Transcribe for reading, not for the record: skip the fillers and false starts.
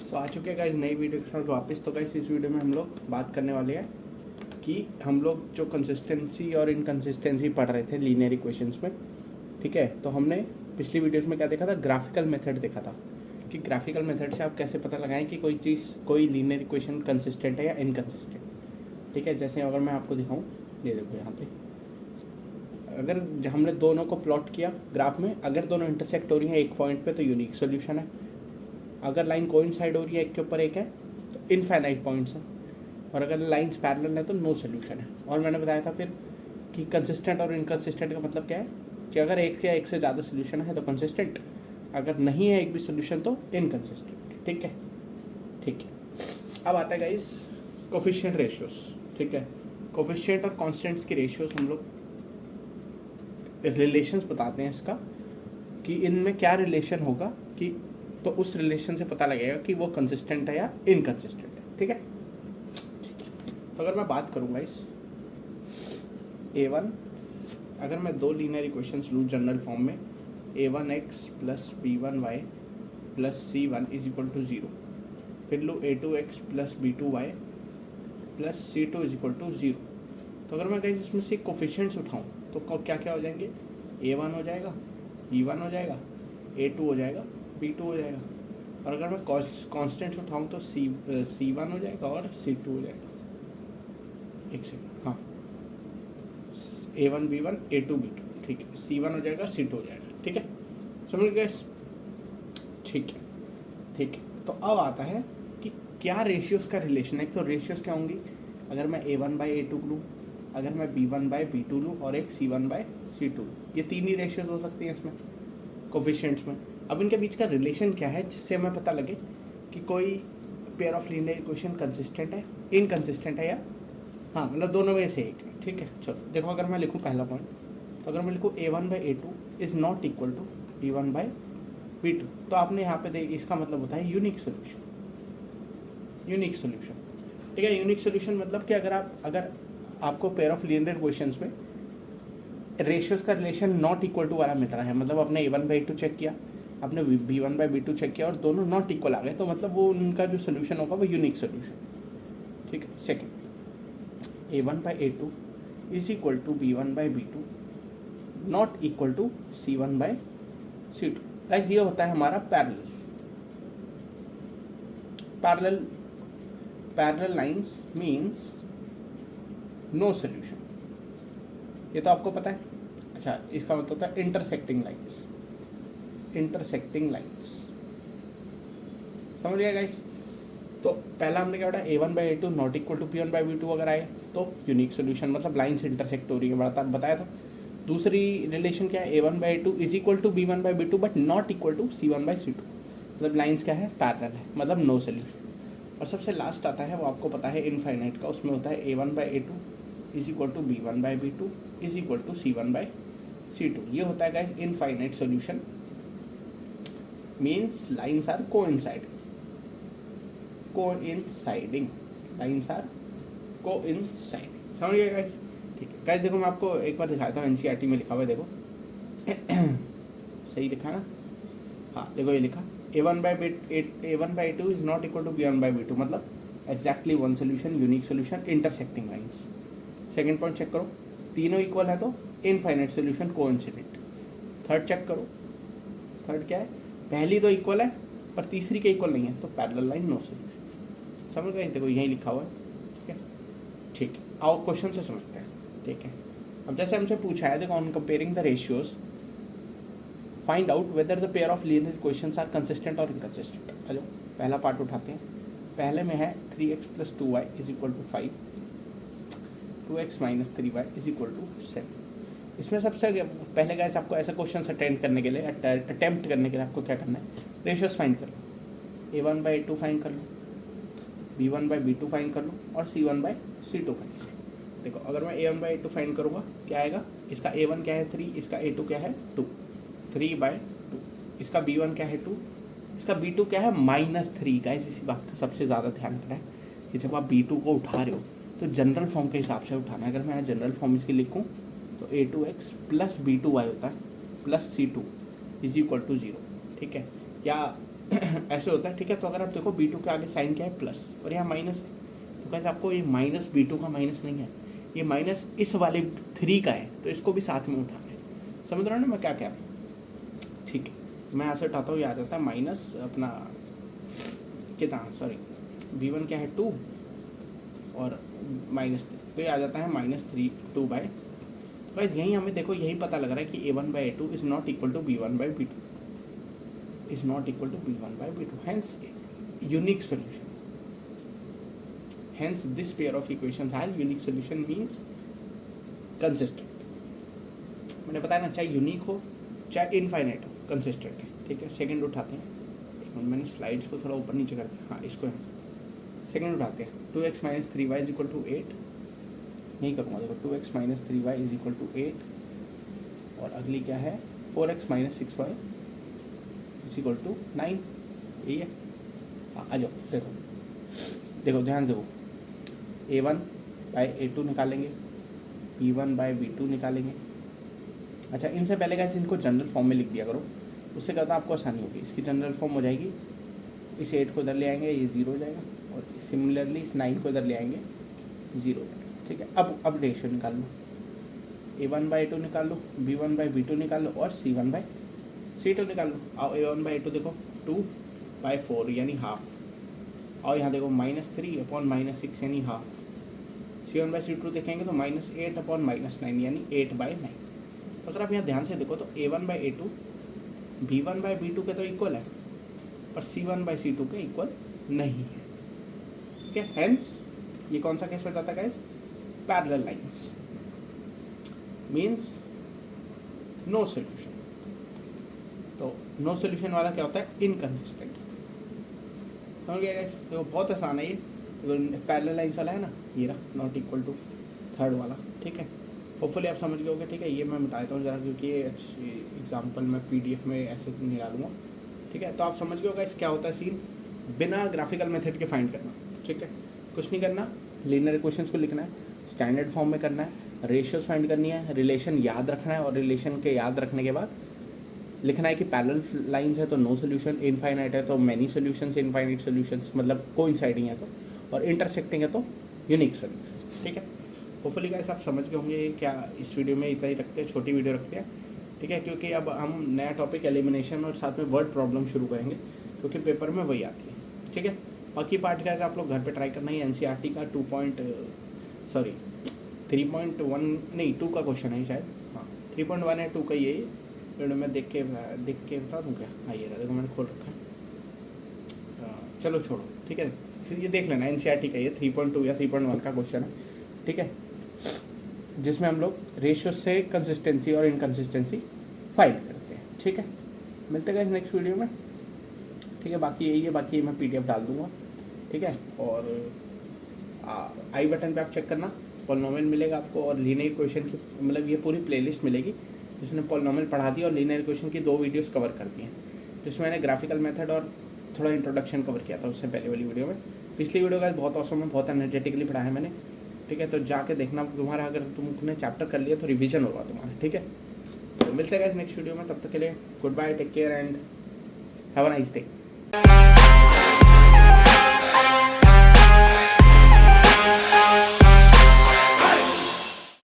सो आ चुके हैं गाइस नई वीडियो के साथ वापस। तो गाइस इस वीडियो में हम लोग बात करने वाले हैं कि हम लोग जो कंसिस्टेंसी और इनकंसिस्टेंसी पढ़ रहे थे लीनियर इक्वेशंस में, ठीक है। तो हमने पिछली वीडियोस में क्या देखा था, ग्राफिकल मेथड देखा था कि ग्राफिकल मेथड से आप कैसे पता लगाएं कि कोई चीज़, कोई लीनियर इक्वेशन कंसिस्टेंट है या इनकंसिस्टेंट, ठीक है। जैसे अगर मैं आपको दिखाऊँ, ये देखो यहाँ पे अगर हमने दोनों को प्लॉट किया ग्राफ में, अगर दोनों इंटरसेक्ट हो रही हैं एक पॉइंट पे तो यूनिक सोल्यूशन है। अगर लाइन कोइंसाइड हो रही है एक के ऊपर एक है तो इनफाइनाइट पॉइंट्स है, और अगर लाइंस पैरेलल है तो नो सोल्यूशन है। और मैंने बताया था फिर कि कंसिस्टेंट और इनकंसिस्टेंट का मतलब क्या है कि अगर एक या एक से ज़्यादा सोल्यूशन है तो कंसिस्टेंट, अगर नहीं है एक भी सोल्यूशन तो इनकंसिस्टेंट, ठीक है। ठीक है, अब आता है गाइस कोफिशिएंट रेशियोज, ठीक है। कोफिशिएंट और कांस्टेंट्स की रेशियोज हम लोग रिलेशंस बताते हैं इसका कि इनमें क्या रिलेशन होगा, कि तो उस रिलेशन से पता लगेगा कि वो कंसिस्टेंट है या इनकंसिस्टेंट है, ठीक है। तो अगर मैं बात करूँगा इस A1, अगर मैं दो लीनियर इक्वेशंस लूँ जनरल फॉर्म में, A1x plus B1y plus C1 is equal to 0, फिर लूँ A2x plus B2y plus C2 is equal to 0। तो अगर मैं कहीं इसमें से कोफिशिएंट्स उठाऊँ तो क्या क्या हो जाएंगे, A1 हो जाएगा, B1 हो जाएगा, A2 हो जाएगा, B2 हो जाएगा। और अगर मैं कांस्टेंट्स उठाऊँ तो C1 हो जाएगा और C2 हो जाएगा। एक सेकंड, हाँ, A1 B1 A2 B2, ठीक है। C1 हो जाएगा, C2 हो जाएगा, ठीक है। समझ गए, ठीक है। ठीक है, तो अब आता है कि क्या रेशियोज का रिलेशन है। तो रेशियोज क्या होंगी, अगर मैं A1 बाई A2 लूँ, अगर मैं B1 बाई B2 लूँ और एक C1 बाई C2, ये तीन ही रेशियोज हो सकती हैं इसमें कोफिशिएंट्स में। अब इनके बीच का रिलेशन क्या है जिससे हमें पता लगे कि कोई pair of linear equation consistent है, इनकंसिस्टेंट है, या हाँ मतलब दोनों में से एक है, ठीक है। चलो देखो, अगर मैं लिखूँ पहला पॉइंट, तो अगर मैं लिखूँ A1 by A2 is not equal to B1 by B2, तो आपने यहाँ पे देख, इसका मतलब होता है यूनिक सोल्यूशन। यूनिक सोल्यूशन, ठीक है। यूनिक सोल्यूशन मतलब कि अगर आपको पेयर ऑफ लीनियर इक्वेशंस में रेशियोज का रिलेशन नॉट इक्वल टू वाला मिल रहा है, मतलब आपने A1 बाई A2 चेक किया, आपने B1 बाई B2 चेक किया और दोनों नॉट इक्वल आ गए, तो मतलब वो उनका जो सोल्यूशन होगा वो यूनिक सोल्यूशन, ठीक है। Second, A1 by A2 is equal to B1 by B2 not equal to C1 by C2। Guys ये होता है हमारा parallel lines means no solution, ये तो आपको पता है। अच्छा, इसका मतलब होता है इंटरसेक्टिंग लाइंस, इंटरसेक्टिंग लाइंस, समझ गया गाइस। तो पहला हमने क्या पढ़ा, A1 by A2 not equal to P1 by B2 अगर आए तो यूनिक सोल्यूशन, मतलब लाइंस इंटरसेक्ट हो रही है, बताया था। दूसरी रिलेशन क्या है, A1 by A2 is equal to B1 by B2 but not equal to C1 by C2, मतलब लाइंस क्या है, पैरेलल है, मतलब नो सोल्यूशन। और सबसे लास्ट आता है, वो आपको पता है इनफाइनाइट का, उसमें होता है A1 by A2 is equal to B1 by B2 is equal to C1 by C2। ये होता है guys infinite solution, means lines are coinciding, lines are coinciding, समझ गए गाइस। ठीक है गाइस, देखो मैं आपको एक बार दिखाता हूँ, NCERT में लिखा हुआ है, देखो सही लिखा ना, हाँ देखो ये लिखा, A1 by A2 is not equal to B1 by B2, मतलब exactly one solution, unique solution, intersecting lines. Second point check करो, तीनों इक्वल है तो infinite solution, coincident. Third check करो, थर्ड क्या है, पहली तो इक्वल है पर तीसरी के इक्वल नहीं है तो पैरेलल लाइन, नो सोल्यूशन। समझ गए, देखो यही लिखा हुआ है, ठीक है। ठीक है, आओ क्वेश्चन से समझते हैं, ठीक है। अब जैसे हमसे पूछा है, देखो on comparing the ratios find out whether the pair of linear equations are consistent और इनकंसिस्टेंट। चलो पहला पार्ट उठाते हैं। पहले में है 3x plus 2y is equal to 5, 2x minus 3y is equal to 7। इसमें सबसे पहले गाइस आपको ऐसा क्वेश्चन अटेम्प्ट करने के लिए आपको क्या करना है, रेशियोज फाइंड कर लो। A1 बाई A2 फाइंड कर लो, B1 बाई B2 फाइंड कर लो और C1 बाई C2 फाइंड कर लो। देखो अगर मैं A1 बाई A2 फाइंड करूँगा क्या आएगा, इसका A1 क्या है 3, इसका A2 क्या है 2, 3 बाई 2, इसका B1 क्या है 2, इसका B2 क्या है -3। गाइस इसी बात का सबसे ज़्यादा ध्यान रखना है कि जब आप B2 को उठा रहे हो तो जनरल फॉर्म के हिसाब से उठाना है। अगर मैं जनरल फॉर्म इसकी लिखूँ तो A2x प्लस B2y होता है plus C2 is equal to 0, ठीक है। या ऐसे होता है, ठीक है। तो अगर आप देखो B2 के आगे साइन क्या है, प्लस, और यहाँ माइनस है, तो कैसे आपको ये माइनस B2 का माइनस नहीं है, ये माइनस इस वाले 3 का है, तो इसको भी साथ में उठाना है। समझ रहे हो ना मैं क्या कह रहा हूँ? ठीक है, मैं यहाँ से उठाता हूँ, ये आ जाता है माइनस अपना कितना, सॉरी B1 क्या है 2 और -3, तो ये आ जाता है -3 2 बाय। तो गाइस यहीं हमें देखो यही पता लग रहा है कि A1/A2 is not equal to B1/B2, is not equal to B1/B2, unique यूनिक सोल्यूशन। Hence this pair of equations has unique solution means consistent। मैंने बताया ना, चाहे यूनिक हो चाहे इनफाइनाइट हो, कंसिस्टेंट है, ठीक है। सेकंड उठाते हैं, एक मिनट मैंने स्लाइड्स को थोड़ा ऊपर नीचे कर दिया, हाँ इसको सेकंड उठाते हैं। 2x - 3y = 8, नहीं करूँगा, देखो 2x - 3y = 8, और अगली क्या है 4x - 6y = 9, यही है। हाँ आ जाओ, देखो देखो ध्यान से, वो A1/A2 निकालेंगे, B1/B2 निकालेंगे। अच्छा, इनसे पहले कैसे इनको जनरल फॉर्म में लिख दिया करो, उससे क्या होता है आपको आसानी होगी। इसकी जनरल फॉर्म हो जाएगी, इस 8 को इधर ले आएंगे, ये 0 हो जाएगा, और सिमिलरली इस 9 को इधर ले आएंगे, 0 हो जाएगा, ठीक है। अब रेशियो निकाल लो, A1/A2 निकाल लो, B1/B2 निकाल लो, और C1/C2 निकाल लो। आओ A1/A2 देखो 2/4 यानी हाफ, और यहाँ देखो -3/-6 यानी हाफ। C1/C2 देखेंगे तो -8/-9 यानी 8/9। तो अगर आप यहाँ ध्यान से देखो तो A1/A2 B1/B2 के तो इक्वल है, पर C1/C2 के इक्वल नहीं है, ठीक है। हेंस ये कौन सा केस हो जाता है guys, parallel lines, means no solution. तो नो सोल्यूशन वाला क्या होता है, इनकंसिस्टेंट। समझ गया गाइस, तो बहुत आसान है ये। पैरेलल लाइंस वाला है ना, ये रहा, नॉट इक्वल टू थर्ड वाला, ठीक है। होपफुली आप समझ गए होगे, ठीक है। ये मैं मिटा देता हूँ ज़रा, क्योंकि ये अच्छी एग्जाम्पल मैं PDF में ऐसे नहीं डालूंगा, ठीक है। तो आप समझ गए होगा इस क्या होता है सीन, बिना ग्राफिकल मेथड के फाइंड करना, ठीक है। कुछ नहीं करना, लीनियर इक्वेशंस को लिखना है, स्टैंडर्ड फॉर्म में करना है, रेशियोज फाइंड करनी है, रिलेशन याद रखना है, और रिलेशन के याद रखने के बाद लिखना है कि पैरेलल लाइंस है तो नो सोल्यूशन, इनफाइनाइट है तो मैनी सोल्यूशंस, इनफाइनाइट सोल्यूशंस मतलब कोइंसाइडिंग है तो, और इंटरसेक्टिंग है तो यूनिक सोल्यूशन, ठीक है। होपफुली गाइस आप समझ गए होंगे क्या इस वीडियो में इतना ही रखते हैं, छोटी वीडियो रखते हैं, ठीक है। क्योंकि अब हम नया टॉपिक एलिमिनेशन और साथ में वर्ड प्रॉब्लम शुरू करेंगे, क्योंकि पेपर में वही आती है, ठीक है। बाकी पार्ट गाइस आप लोग घर पे ट्राई करना ही, NCERT का 3.1 नहीं 2 का क्वेश्चन है शायद, हाँ 3.1 है, 2 का ये वीडियो में देख के बता दूँ क्या, हाँ ये रहा, देखो मैंने खोल रखा है, चलो छोड़ो, ठीक है। फिर ये देख लेना, NCERT का ये 3.2 या 3.1 का क्वेश्चन है, ठीक है, जिसमें हम लोग रेशियो से कंसिस्टेंसी और इनकंसिस्टेंसी फाइंड करते हैं, ठीक है। मिलते हैं नेक्स्ट वीडियो में, ठीक है। बाकी यही है, बाकी मैं PDF डाल दूंगा, ठीक है। और आई बटन पे आप चेक करना, पॉलिनोमियल मिलेगा आपको, और लीनियर इक्वेशन की मतलब ये पूरी प्लेलिस्ट मिलेगी जिसमें पॉलिनोमियल पढ़ा दी और लीनियर इक्वेशन की 2 वीडियोस कवर कर दी हैं, जिसमें मैंने ग्राफिकल मेथड और थोड़ा इंट्रोडक्शन कवर किया था उससे पहले वाली वीडियो में। पिछली वीडियो का बहुत औसम है, बहुत एनर्जेटिकली पढ़ाया मैंने, ठीक है। तो जाके देखना, तुम्हारा अगर तुमने चैप्टर कर लिया तो रिवीजन होगा तुम्हारा, ठीक है। तो मिलते हैं गाइस नेक्स्ट वीडियो में, तब तक के लिए goodbye, take care and have a nice day.